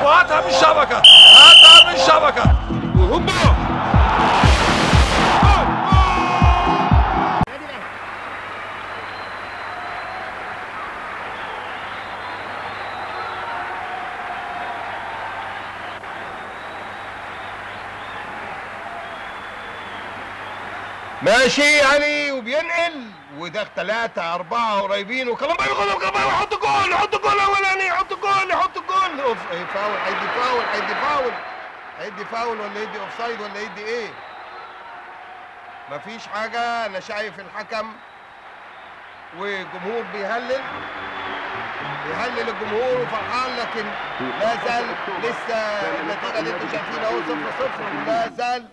وهاتها من الشبكه، هاتها من الشبكه. هوبا ماشي علي وبينقل وده 3 4 قريبين وكمان يحط جول، يحط جول اولاني، يحط جول، يحط جول. اوف فاول، هيدي فاول، هيدي فاول، هيدي فاول ولا يدي اوف سايد ولا يدي ايه؟ مفيش حاجه. انا شايف الحكم وجمهور بيهلل الجمهور وفرحان، لكن لا زال لسه النتيجه اللي انتم شايفينها اهو 0-0، لا زال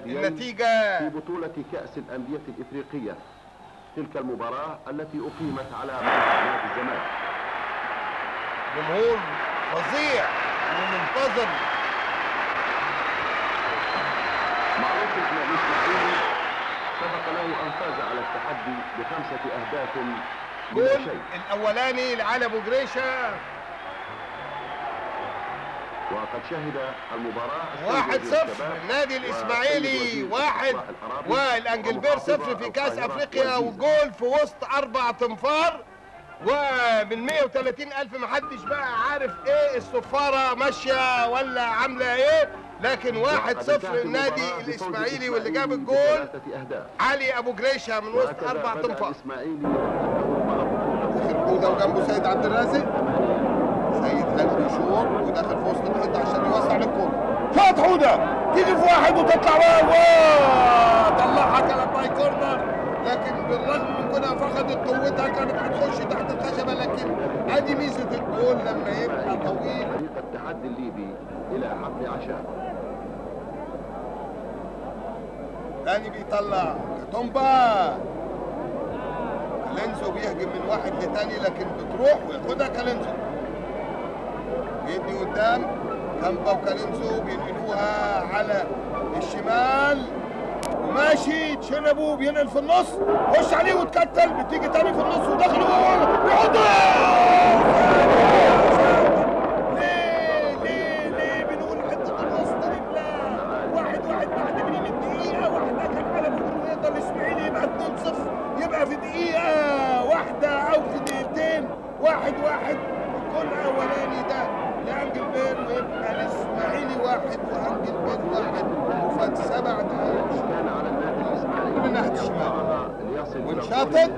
النتيجه في بطوله كاس الانديه الافريقيه. تلك المباراه التي اقيمت على ملعب نادي الزمالك. جمهور فظيع ومنتظر. معروف ان الاسماعيلي سبق له ان فاز على التحدي ب5 أهداف. جول الاولاني لعلي ابو جريشه، وقد شهد المباراه 1-0 النادي الاسماعيلي 1 والانجلبير 0 في كاس افريقيا، وجول في وسط 4 تنفار ومن 130,000. محدش بقى عارف ايه الصفاره ماشيه ولا عامله ايه، لكن 1-0 النادي الاسماعيلي، واللي جاب الجول علي ابو جريشه من وسط 4 تنفار. حوده وجنبه سيد عبد الرازق، سيد قلبي يشوط وداخل في وسط الحيطه عشان يوسع للكوره. شاط حوده تيجي في واحد وتطلع طلعها كانت باي كورنر، لكن بالرغم من كونها فقدت قوتها كانت هتخش تحت الخشبه، لكن ادي ميزه الجول لما يبقى طويل. فريق التحدي الليبي الى حفل عشاء. تاني بيطلع كاتومبا، كالينزو بيهجم من واحد لتاني لكن بتروح وياخدها كالينزو، بيدي قدام كامبا وكالينزو بينقلوها على الشمال وماشي تشنبو بينقل في النص، خش عليه وتكتل، بتيجي تاني في النص وداخل ليه بنقول حته الوسط دي؟ لا 1-1 بعد من الدقيقه واحده كان على بكره يقدر الاسماعيلي يبقى 2-0، يبقى في دقيقه واحده او في دقيقتين 1-1. الجول الاولاني ده لانجلبير ويبقى الاسماعيلي 1 وانجلبير 1 وفات 7 دقايق. كان على النادي الاسماعيلي من ناحيه الشمال وانشاطت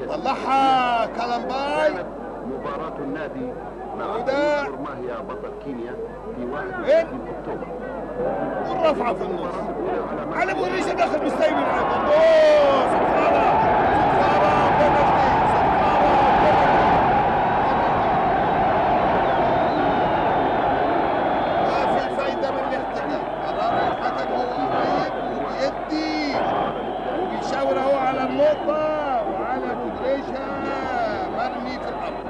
طلعها كالامباي. مباراة النادي مع ماهيا بطل كينيا في 21 اكتوبر، والرفعه في النص على ابو ريشه داخل مستوي العاب. اوه صفاره ما في فايده من الاحتجاج. قرار الحكم هو قريب وبيدي وبيشاور اهو على النقطه، وعلى ابو ريشه مرمي في الارض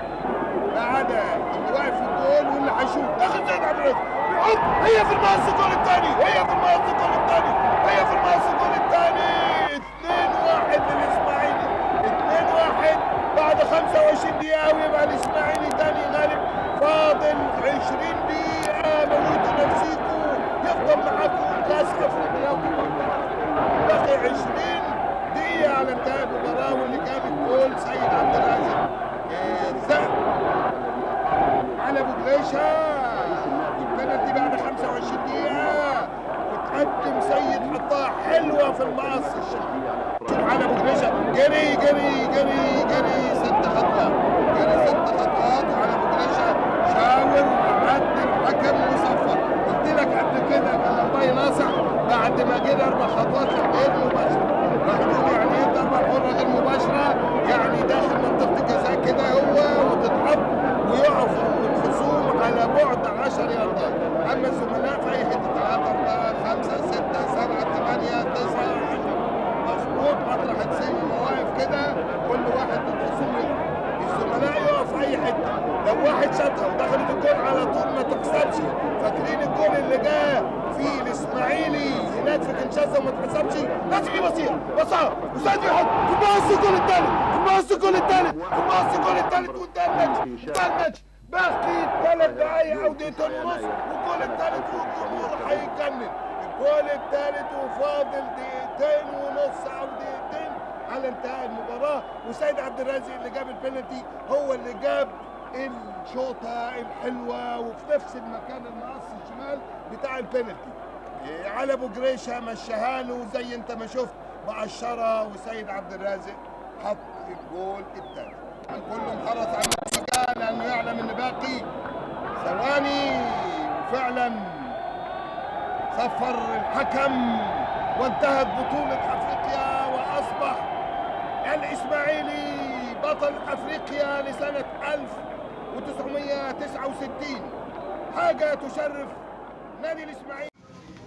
ما عدا اللي واقف في الجول واللي هيشوط. داخل سيد عبد الرازق بيحط، هي في المقص الجول الثاني، هي في المقص الجول الثاني، هي في المقص الجول الثاني. 2-1 للاسماعيلي، 2-1 بعد 25 دقيقة، ويبقى الاسماعيلي ثاني غالب. فاضل 20 دقيقة، موتوا نفسيكم، يفضل معاكم كاس افريقيا. باقي 20 دقيقة على انتهاء المباراة، واللي جاب الجول سيد عبد الرازق الذهب على ابو جريشه. البنالتي بعد 25 دقيقة، وتقدم سيد حطها حلوة في المقص الشمال. شوف على ابو جريشه جري جري جري جري 6 خطوات، جري 6 خطوات، وعلى ابو جريشه شاور وعد الحكم وصفر. قلت لك قبل كده كالامباي ناصح بعد ما جري 4 خطوات غير مباشرة. راح تقول يعني ايه ضربة حرة غير مباشرة؟ يعني داخل منطقة الجزاء كده هو وتتحط ويقف الخصوم على بعد 10 ياردات. اما الزملاء في اي حته 3 4 5 6 7 8 9 10 مظبوط، مطرح تسيب المواقف كده كل واحد من الخصوم يقف. الزملاء يقف في اي حته، لو واحد شاطها ودخلت الجول على طول ما تحسبش. فاكرين الجول اللي جه في الاسماعيلي هناك في كنشاسا وما اتحسبش؟ لازم يبصيها بصها وسعد يحط في المقص الجول الثالث، في المقص الجول الثالث، في المقص الجول الثالث، وانتهى الماتش، انتهى الماتش. باقي 3 دقايق او دقيقتين ونص والجول الثالث والجمهور هيتجنن. الجول الثالث وفاضل دقيقتين ونص او دقيقتين على انتهاء المباراه، وسيد عبد الرازق اللي جاب البنالتي هو اللي جاب الشوطه الحلوه وفي نفس المكان المقص الشمال بتاع البنالتي. على ابو جريشه مشاها له زي انت ما شفت مقشره، وسيد عبد الرازق حط الجول الثالث. الكل محرص على النتيجه لانه يعلم ان باقي ثواني، وفعلا صفر الحكم وانتهت بطوله افريقيا، واصبح الاسماعيلي بطل افريقيا لسنه 1969. حاجه تشرف نادي الاسماعيلي.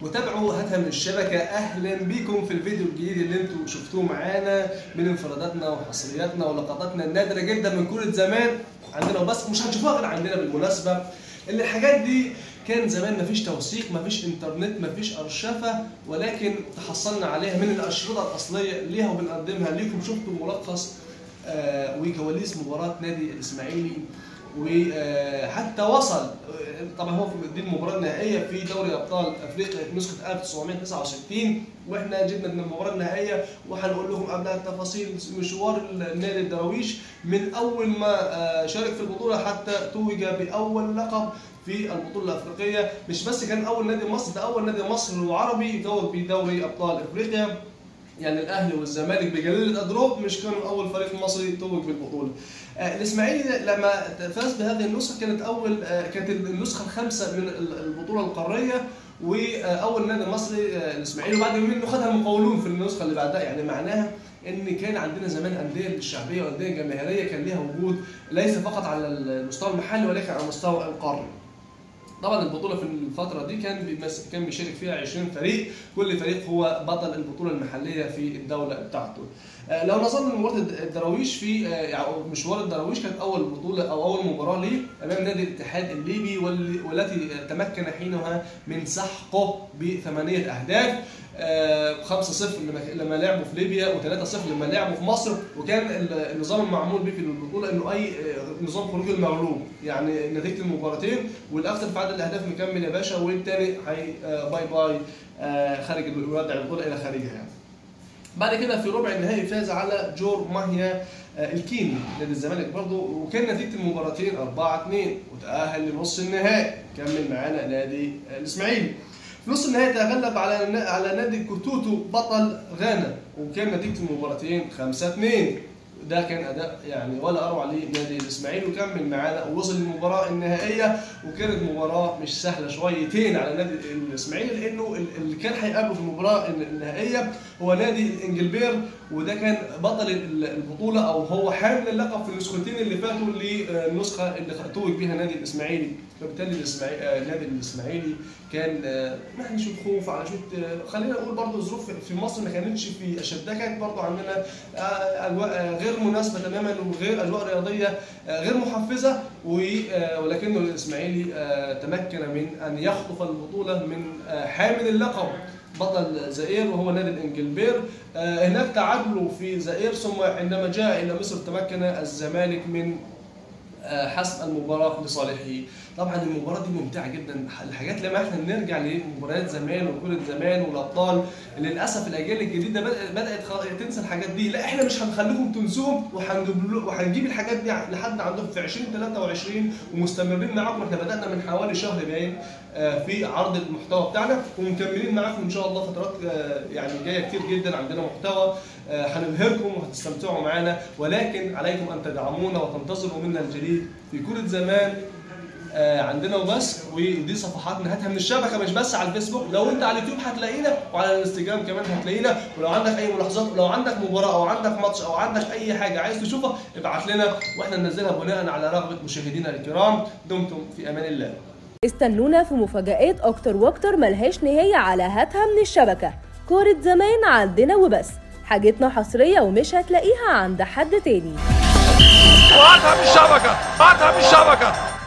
وتابعوا هاتها من الشبكة. أهلا بكم في الفيديو الجديد اللي انتم شفتوه معانا من انفراداتنا وحصرياتنا ولقطاتنا النادرة جدا من كرة زمان عندنا، وبس مش هتشوفوها غير عندنا بالمناسبة. اللي الحاجات دي كان زمان مفيش توثيق، مفيش انترنت، مفيش أرشفة، ولكن تحصلنا عليها من الأشرطة الأصلية ليها وبنقدمها ليكم. شفتوا ملخص وكواليس مباراة نادي الإسماعيلي، وحتى وصل طبعا هو دي المباراه النهائيه في دوري ابطال افريقيا في نسخه 1969، واحنا جبنا من المباراه النهائيه وهنقول لكم قبلها التفاصيل مشوار النادي الدراويش من اول ما شارك في البطوله حتى توج باول لقب في البطوله الافريقيه. مش بس كان اول نادي مصر، ده اول نادي مصري وعربي يتوج بدوري ابطال افريقيا. يعني الاهلي والزمالك بجليل اضراب مش كانوا اول فريق مصري توج بالبطوله. الاسماعيلي لما فاز بهذه النسخه كانت النسخه الخامسه من البطوله القاريه، واول نادي مصري الاسماعيلي، وبعد يومين انه خدها المقاولون في النسخه اللي بعدها. يعني معناها ان كان عندنا زمان انديه الشعبيه وانديه جماهيريه كان ليها وجود ليس فقط على المستوى المحلي ولكن على المستوى القاري. طبعا البطوله في الفتره دي كان بيشارك فيها 20 فريق، كل فريق هو بطل البطوله المحليه في الدوله بتاعته. لو نظرنا لمباراه الدراويش في مشوار الدراويش، كانت اول بطوله او اول مباراه ليه امام نادي الاتحاد الليبي، والتي تمكن حينها من سحقه ب8 اهداف، 5-0 لما لعبوا في ليبيا و3-0 لما لعبوا في مصر. وكان النظام المعمول به في البطوله انه اي نظام خروج المغلوب، يعني نتيجه المباراتين والاكثر في عدد الاهداف مكمل يا باشا، والثاني هي باي باي خارج يودع البطوله الى خارجها. يعني بعد كده في ربع النهائي فاز على جور ماهيا الكيني نادي الزمالك برضه، وكان نتيجه المباراتين 4-2 وتاهل لنص النهائي. كمل معانا نادي الاسماعيلي في نص النهائي، تغلب على نادي كوتوتو بطل غانا، وكان نتيجه المباراتين 5-2. ده كان اداء يعني ولا اروع لنادي الاسماعيلي، وكمل معانا ووصل للمباراه النهائيه، وكانت مباراه مش سهله شويتين على نادي الاسماعيلي، لانه اللي كان هيقابله في المباراه النهائيه هو نادي انجلبير، وده كان بطل البطوله او هو حامل اللقب في النسختين اللي فاتوا للنسخه اللي توج بها نادي الاسماعيلي. فبالتالي نادي الاسماعيلي كان يعني شويه خوف على شويه، خلينا نقول برضه ظروف في مصر ما كانتش في اشدها، كانت برضه عندنا اجواء غير مناسبه تماما وغير اجواء رياضيه غير محفزه، ولكنه الاسماعيلي تمكن من ان يخطف البطوله من حامل اللقب بطل زائر وهو نادي الانجلبير. هناك تعادلوا في زائر، ثم عندما جاء الى مصر تمكن الزمالك من حسم المباراه لصالحه. طبعا المباراه دي ممتعه جدا. الحاجات لما احنا نرجع لمباريات زمان وكره زمان والابطال، للاسف الاجيال الجديده بدات تنسى الحاجات دي. لا احنا مش هنخليكم تنسوهم، وهنجيب الحاجات دي لحد عندكم في 2023 ومستمرين معاكم. احنا بدانا من حوالي شهر باين في عرض المحتوى بتاعنا، ومكملين معاكم ان شاء الله فترات يعني جايه كتير جدا. عندنا محتوى هنبهركم وهتستمتعوا معانا، ولكن عليكم ان تدعمونا وتنتظروا منا الجديد في كرة زمان عندنا وبس. ودي صفحاتنا هاتها من الشبكه، مش بس على الفيسبوك، لو انت على اليوتيوب هتلاقينا، وعلى الانستجرام كمان هتلاقينا. ولو عندك اي ملاحظات، ولو عندك مباراه او عندك ماتش او عندك اي حاجه عايز تشوفها ابعت لنا، واحنا ننزلها بناء على رغبه مشاهدينا الكرام. دمتم في امان الله. استنونا في مفاجآت اكتر واكتر ملهاش نهايه على هاتها من الشبكه. كرة زمان عندنا وبس، حاجتنا حصريه ومش هتلاقيها عند حد تاني. وهاتها من الشبكه، هاتها من الشبكه.